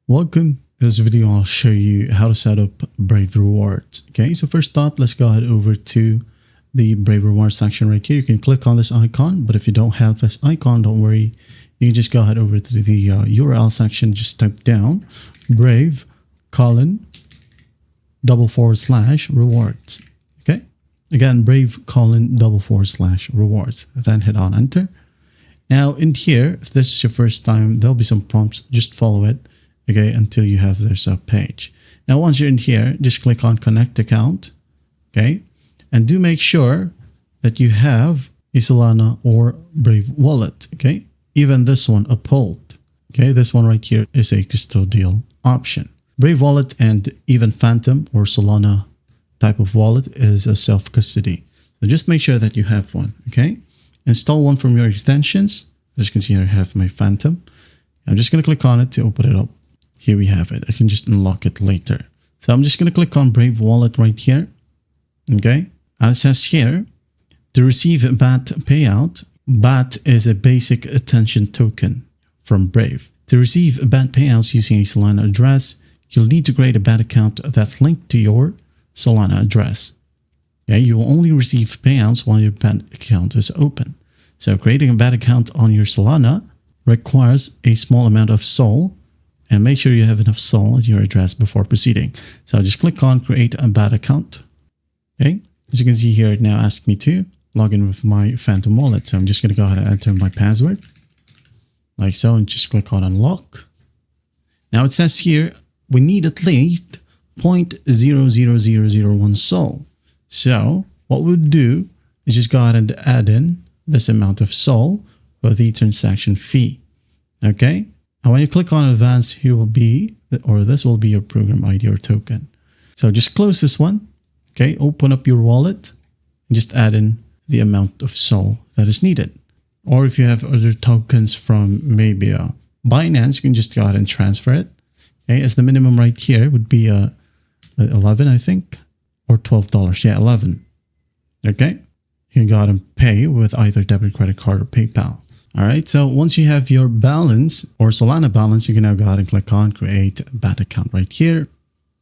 Welcome. In this video, I'll show you how to set up Brave Rewards. Okay, so first up, let's go ahead over to the Brave Rewards section right here. You can click on this icon, but if you don't have this icon, don't worry. You can just go ahead over to the URL section, just type down Brave : /rewards. Okay, again, Brave : /rewards. Then hit on enter. Now in here, if this is your first time, there'll be some prompts. Just follow it. Okay, until you have this page. Now, once you're in here, just click on connect account. Okay, and do make sure that you have a Solana or Brave wallet. Okay, even this one, Uphold. Okay, this one right here is a custodial option. Brave wallet and even Phantom or Solana type of wallet is a self-custody. So just make sure that you have one. Okay, install one from your extensions. As you can see here, I have my Phantom. I'm just going to click on it to open it up. Here we have it. I can just unlock it later. So I'm just going to click on Brave Wallet right here. Okay. And it says here to receive a BAT payout. BAT is a basic attention token from Brave. To receive BAT payouts using a Solana address, you'll need to create a BAT account that's linked to your Solana address. Okay. You will only receive payouts while your BAT account is open. So creating a BAT account on your Solana requires a small amount of SOL. And make sure you have enough SOL at your address before proceeding. So just click on create a BAT account. Okay. As you can see here, it now asks me to log in with my Phantom wallet. So I'm just going to go ahead and enter my password like so and just click on unlock. Now it says here, we need at least 0.00001 SOL. So what we'll do is just go ahead and add in this amount of SOL for the transaction fee. Okay. And when you click on advance, here will be, or this will be your program ID or token. So just close this one. Okay, open up your wallet and just add in the amount of SOL that is needed. Or if you have other tokens from maybe Binance, you can just go ahead and transfer it. Okay, as the minimum right here would be 11, I think, or $12. Yeah, 11. Okay, you can go ahead and pay with either debit, credit card, or PayPal. All right, so once you have your balance or Solana balance, you can now go ahead and click on create BAT account right here.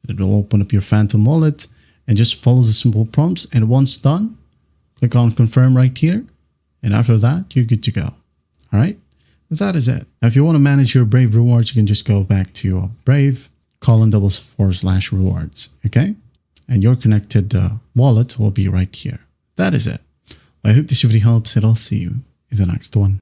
It will open up your Phantom wallet and just follow the simple prompts. And once done, click on confirm right here. And after that, you're good to go. All right, that is it. Now, if you want to manage your Brave rewards, you can just go back to Brave : /rewards. Okay, and your connected wallet will be right here. That is it. I hope this video helps, and I'll see you in the next one.